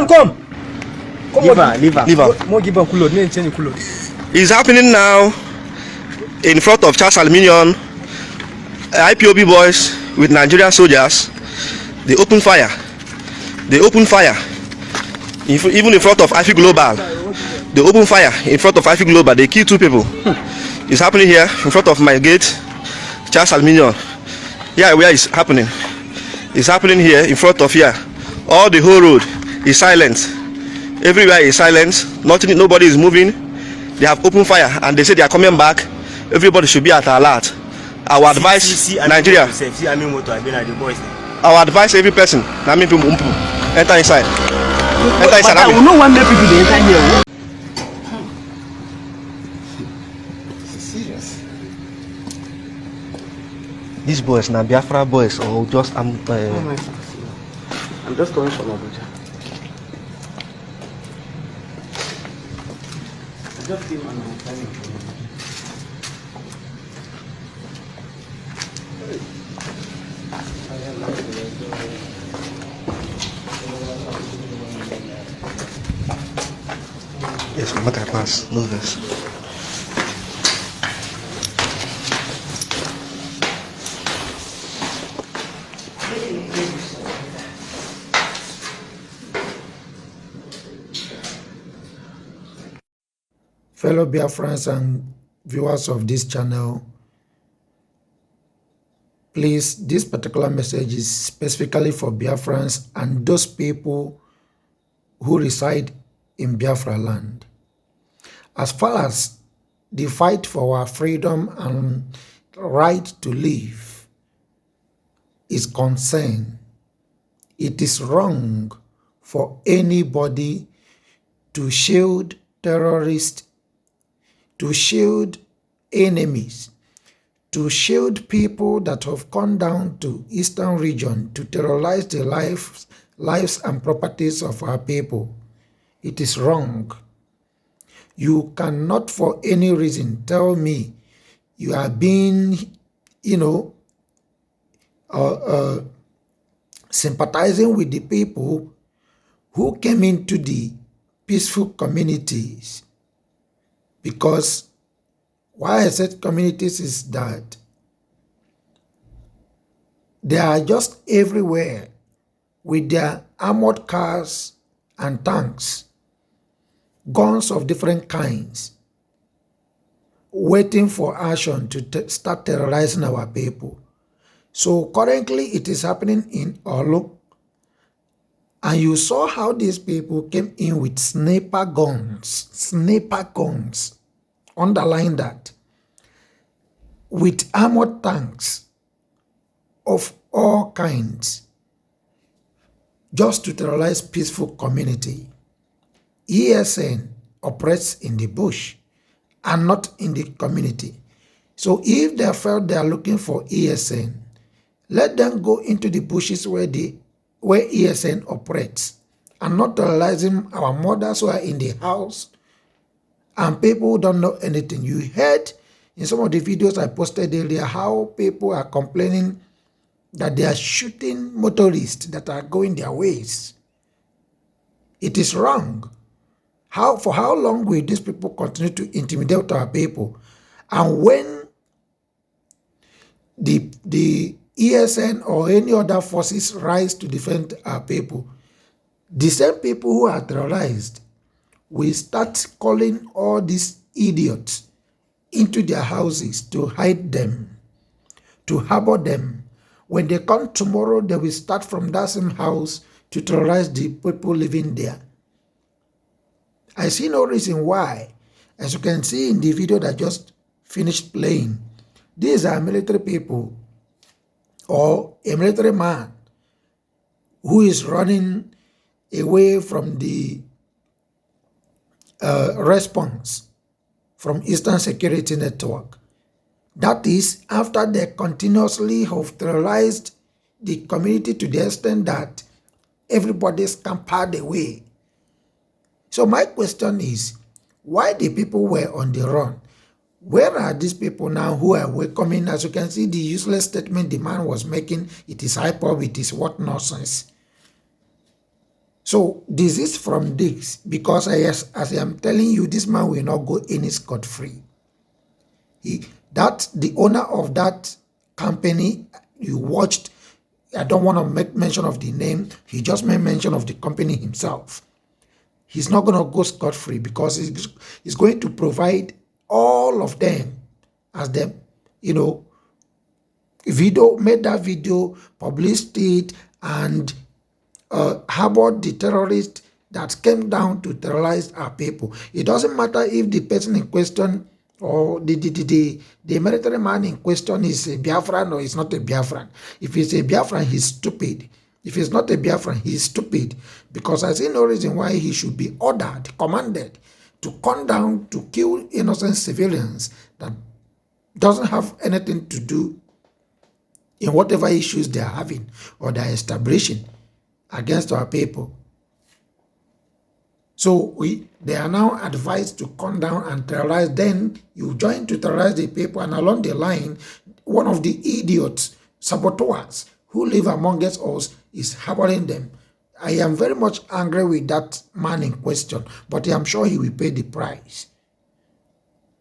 Come. Leave her. More give her culo. Me change culo. It's happening now in front of Charles Aluminium. IPOB boys with Nigerian soldiers. They open fire. Even in front of IFI Global. They open fire in front of IFI Global. They kill 2 people. It's happening here in front of my gate. Charles Aluminium. Yeah, where is happening? It's happening here in front of here. All the whole road is silent. Everywhere is silent. Nobody is moving. They have opened fire and they say they are coming back. Everybody should be at alert. Our advice, Nigeria. Our advice, every person. Enter inside. Enter inside. I will not want people to enter here. Serious. These boys now Biafra boys or just I'm just coming from Abuja. I just came and I'm coming from Abuja. Yes, what I pass, no this. Fellow Biafrans and viewers of this channel, please, this particular message is specifically for Biafrans and those people who reside in Biafra land. As far as the fight for our freedom and right to live is concerned, it is wrong for anybody to shield terrorists, to shield enemies, to shield people that have come down to Eastern region to terrorize the lives and properties of our people. It is wrong. You cannot for any reason tell me you are being, sympathizing with the people who came into the peaceful communities. Because why I said communities is that they are just everywhere with their armored cars and tanks, guns of different kinds, waiting for action to start terrorizing our people. So currently it is happening in Olru, and you saw how these people came in with sniper guns, underline that, with armored tanks of all kinds, just to terrorize peaceful community. ESN operates in the bush and not in the community. So if they felt they are looking for ESN, let them go into the bushes where ESN operates, and not terrorizing our mothers who are in the house and people who don't know anything. You heard in some of the videos I posted earlier how people are complaining that they are shooting motorists that are going their ways. It is wrong. For how long will these people continue to intimidate our people? And when the ESN or any other forces rise to defend our people, the same people who are terrorized will start calling all these idiots into their houses to hide them, to harbor them. When they come tomorrow, they will start from that same house to terrorize the people living there. I see no reason why. As you can see in the video that just finished playing, these are military people or a military man who is running away from the response from Eastern Security Network. That is after they continuously have terrorized the community to the extent that everybody scampered away. So my question is, why the people were on the run? Where are these people now who are welcoming? As you can see, the useless statement the man was making, it is hyperbole, it is what nonsense. So this is from this, because as I am telling you, this man will not go any scot-free. The owner of that company you watched, I don't want to make mention of the name, he just made mention of the company himself. He's not going to go scot-free, because he's going to provide all of them as them, made that video, published it, and harbored the terrorists that came down to terrorize our people. It doesn't matter if the person in question or the military man in question is a Biafran or is not a Biafran. If he's a Biafran, he's stupid. If he's not a Biafran, he's stupid, because I see no reason why he should be commanded to come down to kill innocent civilians that doesn't have anything to do in whatever issues they are having or they are establishing against our people. So they are now advised to come down and terrorize. Then you join to terrorize the people, and along the line, one of the idiots, Sabotuers, who live amongst us, is harboring them. I am very much angry with that man in question, but I am sure he will pay the price.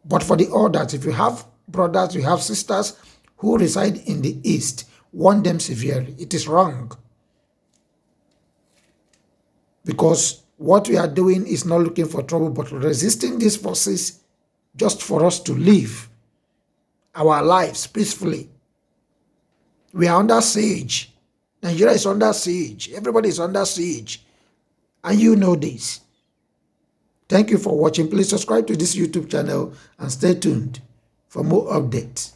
But for the others, if you have brothers, you have sisters who reside in the East, warn them severely. It is wrong. Because what we are doing is not looking for trouble, but resisting these forces just for us to live our lives peacefully. We are under siege. Nigeria is under siege. Everybody is under siege. And you know this. Thank you for watching. Please subscribe to this YouTube channel and stay tuned for more updates.